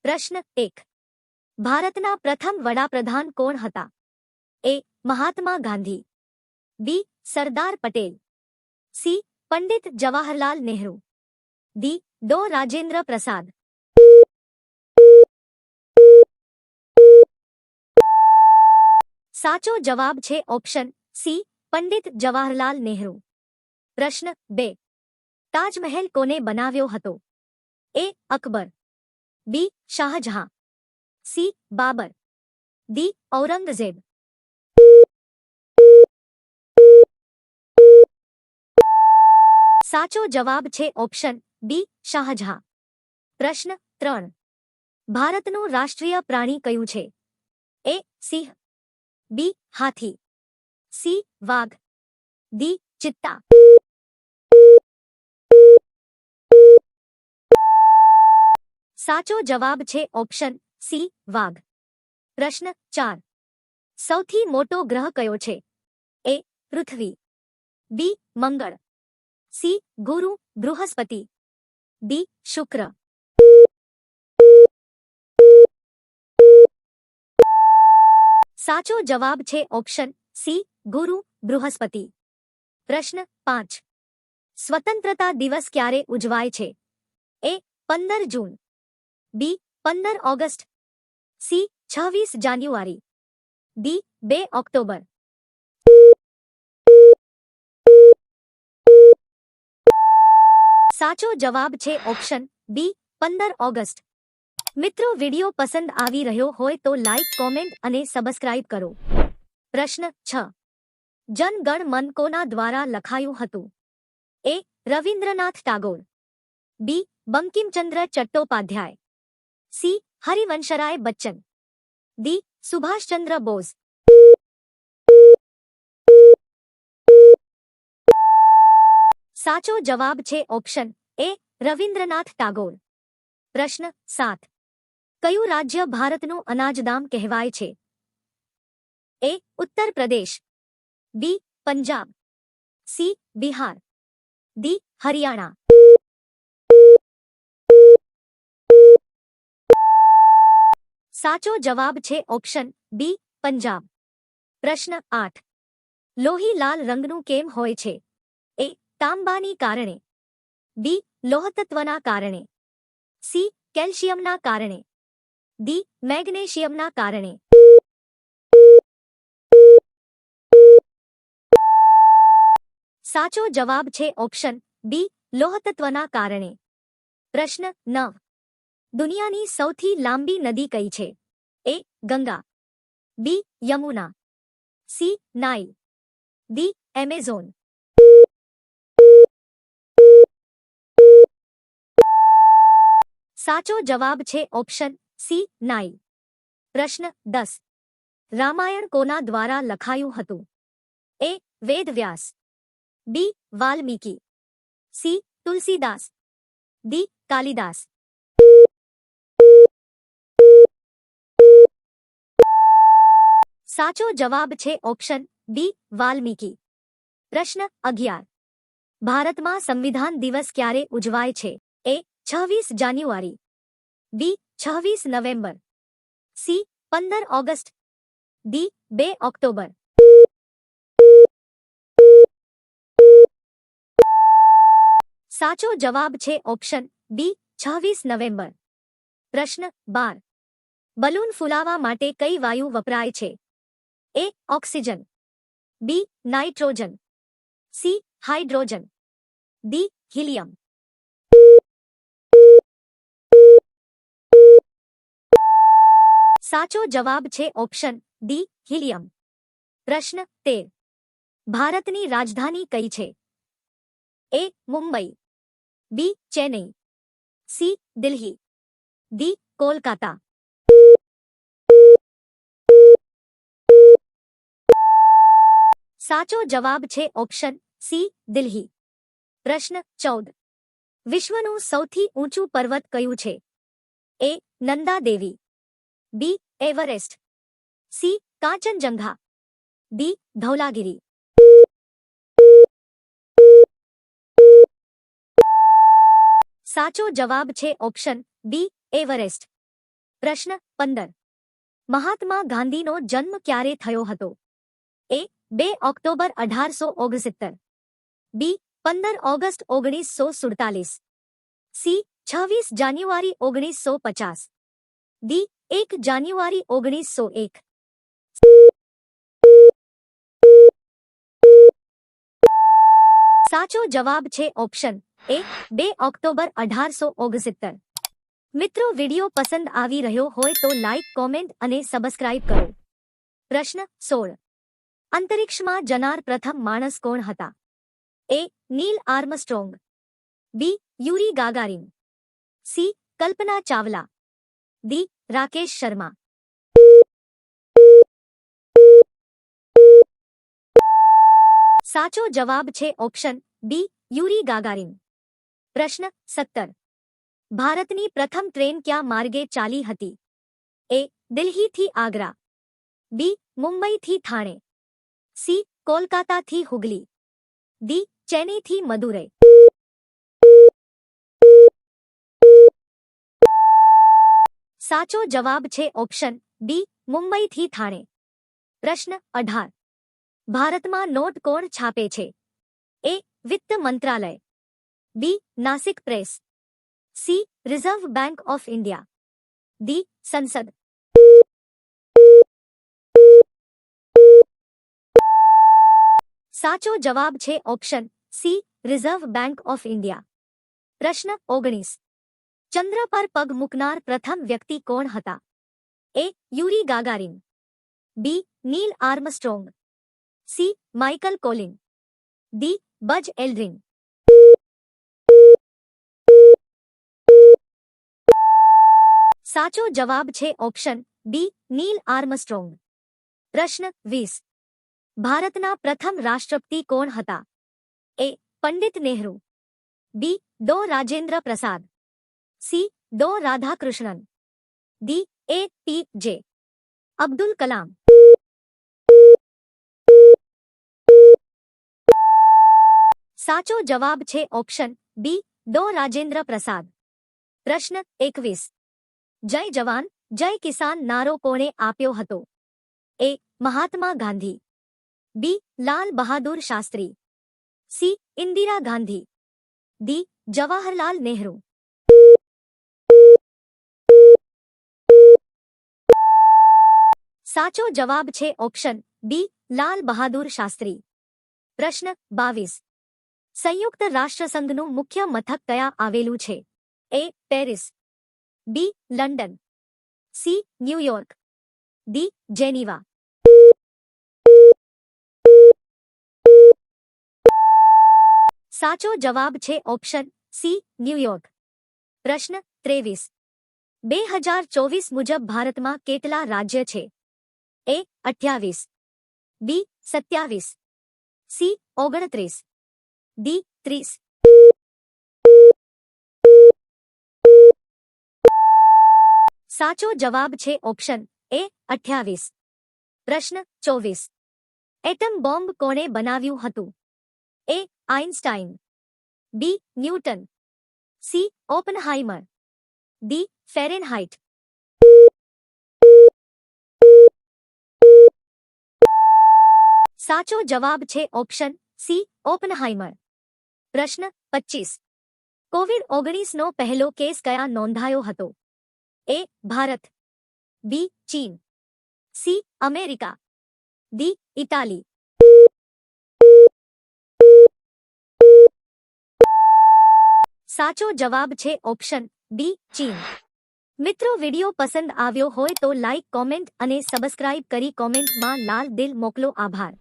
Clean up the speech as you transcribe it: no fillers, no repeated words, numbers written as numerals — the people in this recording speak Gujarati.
પ્રશ્ન 1. ભારતના પ્રથમ વડાપ્રધાન કોણ હતા? એ. મહાત્મા ગાંધી. બી. સરદાર પટેલ. સી. પંડિત જવાહરલાલ નહેરુ. ડી. ડો. રાજેન્દ્ર પ્રસાદ. સાચો જવાબ છે ઓપ્શન સી, પંડિત જવાહરલાલ નહેરુ. પ્રશ્ન 2. તાજમહેલ કોને બનાવ્યો હતો? એ. અકબર. બી. શાહજહાં. સી. બાબર. ડી. ઔરંગઝેબ. સાચો જવાબ છે ઓપ્શન બી, શાહજહાં. પ્રશ્ન 3. ભારતનું રાષ્ટ્રીય પ્રાણી કયું છે? એ. સિંહ. બી. હાથી. સી. વાઘ. ડી. ચિત્તા. સાચો જવાબ છે ઓપ્શન સી, વાઘ. પ્રશ્ન 4. સૌથી મોટો ગ્રહ કયો છે? એ. પૃથ્વી. બી. મંગળ. સી. ગુરુ બૃહસ્પતિ. ડી. શુક્ર. સાચો જવાબ છે ઓપ્શન સી, ગુરુ બૃહસ્પતિ. પ્રશ્ન 5. સ્વતંત્રતા દિવસ ક્યારે ઉજવાય છે? એ. 15 જૂન. બી. 15 ઓગસ્ટ. સી. 26 જાન્યુઆરી. ડી. 2 ઓક્ટોબર. સાચો જવાબ છે ઓપ્શન બી, 15 ઓગસ્ટ. મિત્રો, વિડિયો પસંદ આવી રહ્યો હોય તો લાઇક, કોમેન્ટ અને સબસ્ક્રાઇબ કરો. પ્રશ્ન 6. જન ગણ મન કોના દ્વારા લખાયું હતું? એ. રવિન્દ્રનાથ ટાગોર. બી. બંકિમચંદ્ર ચટ્ટોપાધ્યાય. સી. હરિવંશરાય બચ્ચન. ડી. સુભાષચંદ્ર બોઝ. સાચો જવાબ છે ઓપ્શન એ. રવિન્દ્રનાથ ટાગોર. પ્રશ્ન 7. કયું રાજ્ય ભારતનું અનાજધામ કહેવાય છે? એ. ઉત્તર પ્રદેશ. બી. પંજાબ. સી. બિહાર. ડી. હરિયાણા. સાચો જવાબ છે ઓપ્શન બી, પંજાબ. પ્રશ્ન 8. લોહી લાલ રંગનું કેમ હોય છે? એ. તાંબાની કારણે. બી. લોહતત્વના કારણે. સી. કેલ્શિયમના કારણે. ડી. મેગ્નેશિયમના કારણે. સાચો જવાબ છે ઓપ્શન બી, લોહતત્વના કારણે. પ્રશ્ન 9. દુનિયાની સૌથી લાંબી નદી કઈ છે? A. Ganga. B. Yamuna. C. Nile. D. Amazon. સાચો જવાબ છે ઓપ્શન સી, નાઇલ. પ્રશ્ન 10. રામાયણ કોના દ્વારા લખાયું હતું? એ. વેદવ્યાસ. બી. વાલ્મીકી. સી. તુલસીદાસ. ડી. કાલિદાસ. સાચો જવાબ છે ઓપ્શન બી, વાલ્મીકી. પ્રશ્ન 11. ભારતમાં સંવિધાન દિવસ ક્યારે ઉજવાય છે? એ. 26 જાન્યુઆરી. બી. 26 November. C. 15 August. D. 2 October. સાચો જવાબ છે ઓપ્શન બી, 26 નવેમ્બર. પ્રશ્ન 12. બલૂન ફૂલાવા માટે કઈ વાયુ વપરાય છે? A. Oxygen. B. Nitrogen. C. Hydrogen. D. Helium. સાચો જવાબ છે ઓપ્શન ડી, હિલિયમ. પ્રશ્ન 13. ભારતની રાજધાની કઈ છે? એ. મુંબઈ. બી. ચેન્નઈ. સી. દિલ્હી. ડી. કોલકાતા. સાચો જવાબ છે ઓપ્શન સી, દિલ્હી. પ્રશ્ન 14. વિશ્વનું સૌથી ઊંચું પર્વત કયું છે? એ. નંદા દેવી. બી. એવરેસ્ટ. સી. કાંચનજંઘા. ડી. ધૌલાગિરી. સાચો જવાબ છે ઓપ્શન બી, એવરેસ્ટ. પ્રશ્ન 15. મહાત્મા ગાંધીનો જન્મ ક્યારે થયો હતો? એ 2 ઓક્ટોબર 1869, બી 15 ઓગસ્ટ 1947, સી 26 જાન્યુઆરી 1950, ડી 1 જાન્યુઆરી 1901. સાચો જવાબ છે ઓપ્શન એ 2 ઓક્ટોબર 1869. મિત્રો, વિડિયો પસંદ આવી રહ્યો હોય તો લાઇક, કોમેન્ટ અને સબસ્ક્રાઇબ કરો. પ્રશ્ન 16. અંતરિક્ષમાં જનાર પ્રથમ માણસ કોણ હતા? એ નીલ આર્મસ્ટ્રોંગ, બી યુરી ગાગારિન, સી કલ્પના ચાવલા, ડી રાકેશ શર્મા. સાચો જવાબ છે ઓપ્શન બી યુરી ગાગારિન. પ્રશ્ન 17. ભારતની પ્રથમ ટ્રેન ક્યાં માર્ગે ચાલી હતી? એ દિલ્હીથી આગ્રા, બી મુંબઈથી થાણે, સી કોલકાતાથી હુગલી, ડી ચેન્નઈથી મદુરઈ. સાચો જવાબ છે ઓપ્શન ડી મુંબઈથી થાણે. પ્રશ્ન 18. ભારતમાં નોટ કોણ છાપે છે? એ વિત્ત મંત્રાલય, B Nashik press, C Reserve Bank of India, D સંસદ. સાચો જવાબ છે option C Reserve Bank of India. પ્રશ્ન 19. ચંદ્ર પર પગ મૂકનાર પ્રથમ વ્યક્તિ કોણ હતા? A Yuri Gagarin, B Neil Armstrong, C Michael Colin, D Buzz Aldrin. સાચો જવાબ છે ઓપ્શન બી નીલ આર્મસ્ટ્રોંગ. પ્રશ્ન 20. ભારતના પ્રથમ રાષ્ટ્રપતિ કોણ હતા? એ પંડિત નહેરુ, બી ડો રાજેન્દ્ર પ્રસાદ, સી ડો રાધાકૃષ્ણન, ડી એ.પી.જે. અબ્દુલ કલામ. સાચો જવાબ છે ઓપ્શન બી ડો રાજેન્દ્ર પ્રસાદ. પ્રશ્ન 21. જય જવાન જય કિસાન નારો કોણે આપ્યો હતો? એ મહાત્મા ગાંધી, બી લાલ બહાદુર શાસ્ત્રી, સી ઇન્દિરા ગાંધી, ડી જવાહરલાલ નહેરુ. સાચો જવાબ છે ઓપ્શન બી લાલ બહાદુર શાસ્ત્રી. પ્રશ્ન 22. સંયુક્ત રાષ્ટ્રસંઘનું મુખ્ય મથક કયા આવેલું છે? એ પેરિસ, બી લંડન, સી ન્યૂયોર્ક, ડી જેનીવા. સાચો જવાબ છે ઓપ્શન સી ન્યૂયોર્ક. પ્રશ્ન 23. 2024 મુજબ ભારતમાં કેટલા રાજ્ય છે? એ 28, બી 27, સી 29, ડી 30. સાચો જવાબ છે ઓપ્શન એ 28. પ્રશ્ન 24. એટમ બોમ્બ કોણે બનાવ્યું હતું? એ આઇન્સ્ટાઇન, બી ન્યૂટન, સી ઓપનહાઇમર, ડી ફેરેનહાઇટ. સાચો જવાબ છે ઓપ્શન સી ઓપનહાઇમર. પ્રશ્ન 25. કોવિડ-19 નો પહેલો કેસ કયા નોંધાયો હતો? એ ભારત, બી ચીન, સી અમેરિકા, ડી ઇટાલી. સાચો જવાબ છે ઓપ્શન બી ચીન. મિત્રો, વિડિયો પસંદ આવ્યો હોય તો લાઇક, કોમેન્ટ અને સબસ્ક્રાઇબ કરી કોમેન્ટમાં લાલ દિલ મોકલો. આભાર.